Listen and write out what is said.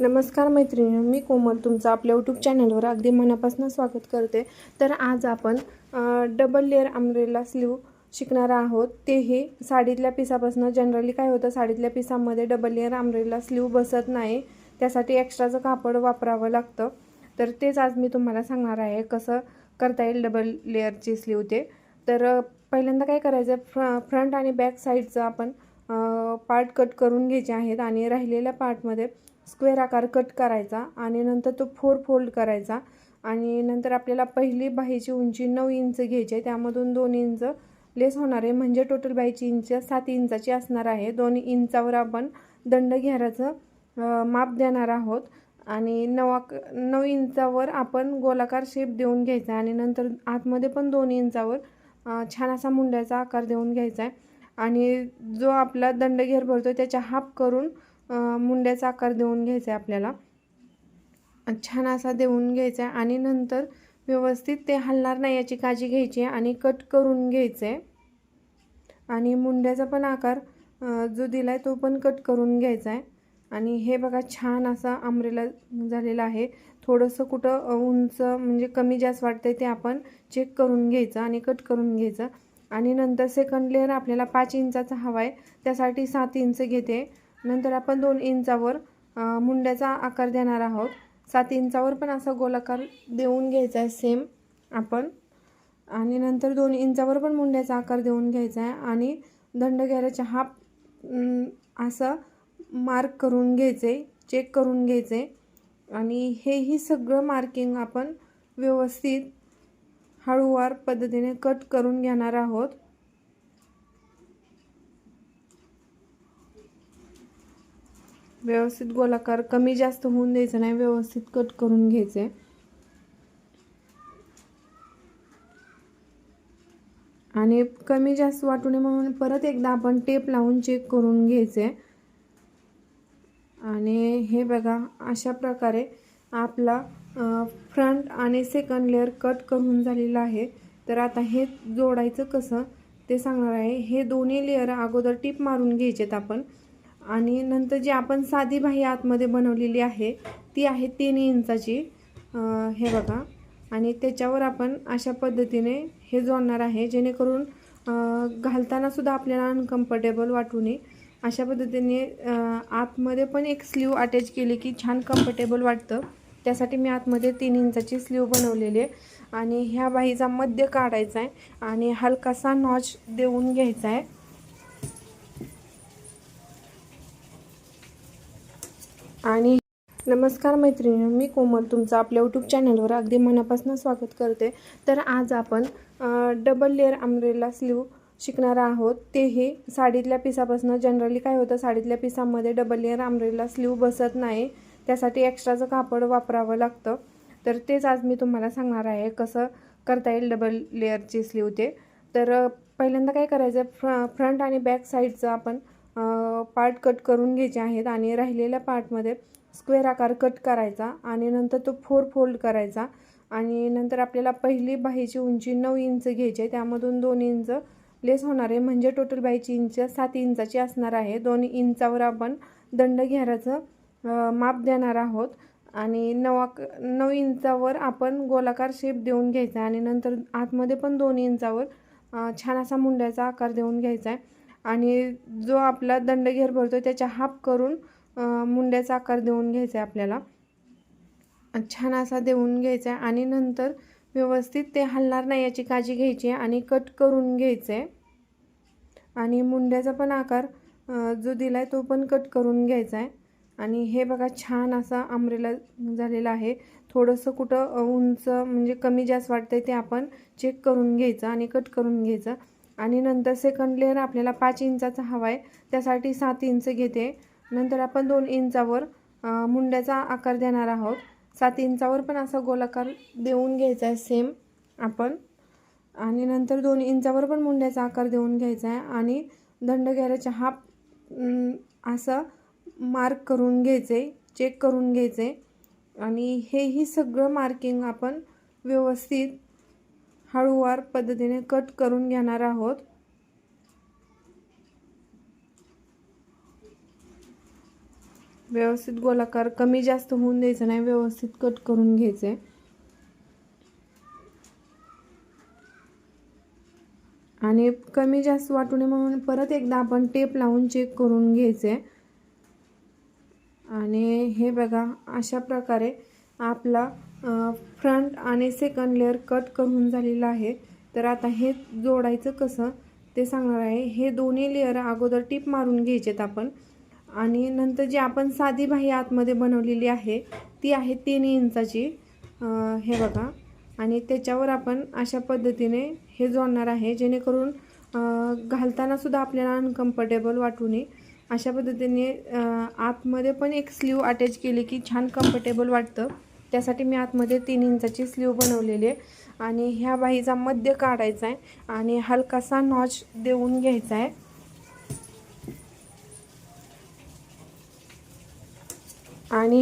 नमस्कार मैत्रिणी, मी कोमल तुमचं आपल्या यूट्यूब चॅनलवर अगदी मनापासून स्वागत करते। तर आज आपण डबल लेअर अम्ब्रेला स्लीव शिकणार आहोत। तेही साडीतल्या पिसापासून। जनरली काय होतं, साडीतल्या पिसामध्ये डबल लेअर अम्ब्रेला स्लीव बसत नाही, त्यासाठी एक्स्ट्राचं कापड वापरावं लागतं। तर तेच आज मी तुम्हाला सांगणार आहे कसं करता येईल डबल लेअरची स्लीव ते। तर पहिल्यांदा काय करायचं, फ्रंट आणि बॅक साईडचं आपण पार्ट कट करून घ्यायचे आहेत आणि राहिलेल्या पार्टमध्ये स्क्वेअर आकार कट करायचा आणि नंतर तो 4 फोल्ड करायचा आणि नंतर आपल्याला पहिली बाहीची उंची 9 इंच घ्यायची आहे, त्यामधून 2 इंच लेस होणार आहे, म्हणजे टोटल बाहीची इंच 7 इंचाची असणार आहे। 2 इंचावर आपण दंड घेराचं माप देणार आहोत आणि 9 इंचावर आपण गोलाकार शेप देऊन घ्यायचा आणि नंतर आतमध्ये पण 2 इंचावर छान असा मुंड्याचा आकार देऊन घ्यायचा आहे आणि जो आपला दंडघेर भरतो त्याच्या हाफ करून मुंड्याचा आकार देऊन घ्यायचा आहे आपल्याला। छान असा देऊन घ्यायचा आहे आणि नंतर व्यवस्थित ते हलणार नाही याची काळजी घ्यायची आहे आणि कट करून घ्यायचं आहे आणि मुंड्याचा पण आकार जो दिलाय तो पण कट करून घ्यायचा आहे। आणि हे बघा छान असा अम्ब्रेला झालेला आहे। थोडंसं कुठं उंच म्हणजे कमी जास्त वाटतंय ते आपण चेक करून घ्यायचं आणि कट करून घ्यायचं आणि नंतर सेकंड लेअर आपल्याला 5 इंचाचा हवा आहे, त्यासाठी 7 इंच घेते। नंतर आपण 2 इंचावर मुंड्याचा आकार देणार आहोत। 7 इंचावर पण असा गोलाकार देऊन घ्यायचा आहे सेम आपण आणि नंतर 2 इंचावर पण मुंड्याचा आकार देऊन घ्यायचा आहे आणि दंड घेराच्या हाफ असं मार्क करून घ्यायचे, चेक करून घ्यायचे आणि हेही सगळं मार्किंग आपण व्यवस्थित हळूवार पद्धतीने कट करून घेणार आहोत। व्यवस्थित गोलाकार कमी जास्त होऊन द्यायचं नाही, व्यवस्थित कट करून घ्यायचे आणि कमी जास्त वाटू नये म्हणून परत एकदा आपण टेप लावून चेक करून घ्यायचे। आणि हे बघा अशा प्रकारे आपला फ्रंट आणि सेकंड लेअर कट करून झालेला आहे। तर आता हे जोडायचं कसं ते सांगणार आहे। हे दोन्ही लेअर अगोदर टिप मारून घ्यायचेत आपण आणि नंतर जी आपण साधी बाही आतमध्ये बनवलेली आहे ती आहे 3 इंचाची, हे बघा, आणि त्याच्यावर आपण अशा पद्धतीने हे जोडणार आहे, जेणेकरून घालताना सुद्धा आपल्याला अनकम्फर्टेबल वाटू नये। अशा पद्धतीने आतमध्ये पण एक स्लीव अटॅच केली की छान कम्फर्टेबल वाटतं, त्यासाठी मी आतमध्ये 3 इंचाची स्लीव बनवलेली आहे। आणि ह्या बाहीचा मध्य काढायचा आहे आणि हलकासा नॉच देऊन घ्यायचा आहे आणि नमस्कार मैत्रिणी, मी कोमल तुमचं आपल्या यूट्यूब चॅनलवर अगदी मनापासून स्वागत करते। तर आज आपण डबल लेअर अम्ब्रेला स्लीव शिकणार आहोत। तेही साडीतल्या पिसापासून। जनरली काय होतं, साडीतल्या पिसामध्ये डबल लेअर अम्ब्रेला स्लीव बसत नाही, त्यासाठी एक्स्ट्राचं कापड वापरावं लागतं। तर तेच आज मी तुम्हाला सांगणार आहे कसं करता येईल डबल लेअरची स्लीव ते। तर पहिल्यांदा काय करायचं, फ्रंट आणि बॅक साईडचं आपण पार्ट कट करून घ्यायचे आहेत आणि राहिलेल्या पार्टमध्ये स्क्वेअर आकार कट करायचा आणि नंतर तो 4 फोल्ड करायचा आणि नंतर आपल्याला पहिली बाहीची उंची 9 इंच घ्यायची आहे, त्यामधून 2 इंच लेस होणार आहे, म्हणजे टोटल बाहीची इंच 7 इंचाची असणार आहे। 2 इंचावर आपण दंड घेराचं माप देणार आहोत आणि 9 इंचावर आपण गोलाकार शेप देऊन घ्यायचा आणि नंतर आतमध्ये पण 2 इंचावर छान असा मुंड्याचा आकार देऊन घ्यायचा आहे आणि जो आपला दंडघेर भरतो त्याच्या हाफ करून मुंड्याचा आकार देऊन घ्यायचा आहे आपल्याला। छान असा देऊन घ्यायचा आहे आणि नंतर व्यवस्थित ते हलणार नाही याची काळजी घ्यायची आहे आणि कट करून घ्यायचं आहे आणि मुंड्याचा पण आकार जो दिलाय तो पण कट करून घ्यायचा आहे। आणि हे बघा छान असा अम्ब्रेला झालेला आहे। थोडंसं कुठं उंच म्हणजे कमी जास्त वाटतंय ते आपण चेक करून घ्यायचं आणि कट करून घ्यायचं आणि नंतर सेकंड लेअर आपल्याला 5 इंचाचा हवा आहे, त्यासाठी 7 इंच घेते। नंतर आपण 2 इंचावर मुंड्याचा आकार देणार आहोत। 7 इंचावर पण असा गोलाकार देऊन घ्यायचा आहे सेम आपण आणि नंतर 2 इंचावर पण मुंड्याचा आकार देऊन घ्यायचा आहे आणि दंड घेराच्या हाफ असं मार्क करून घ्यायचे, चेक करून घ्यायचे आणि हेही सगळं मार्किंग आपण व्यवस्थित हळूवार पद्धतीने कट करून घेणार आहोत। व्यवस्थित गोलाकार कमी जास्त होऊन द्यायचं नाही, व्यवस्थित कट करून घ्यायचे. आणि कमी जास्त वाटू नये म्हणून परत एकदा आपण टेप लावून चेक करून घ्यायचे. आणि हे बघा, अशा प्रकारे आपला फ्रंट आणि सेकंड लेअर कट करून झालेला आहे. तर आता हे जोडायचं कसं ते सांगणार आहे. हे दोन्ही लेअर अगोदर टिप मारून घ्यायचेत आपण. आणि नंतर जी आपण साधी बाही आतमध्ये बनवलेली आहे ती आहे 3 इंचाची, हे बघा. आणि त्याच्यावर आपण अशा पद्धतीने हे जोडणार आहे, जेणेकरून घालताना सुद्धा आपल्याला अनकम्फर्टेबल वाटू नये. अशा पद्धतीने आतमध्ये पण एक स्लीव अटॅच केली की छान कम्फर्टेबल वाटतं. त्यासाठी मी आतमध्ये 3 इंचाची स्लीव बनवलेली आहे. आणि ह्या बाहीचा मध्य काढायचा आहे आणि हलकासा नॉच देऊन घ्यायचा आहे. आणि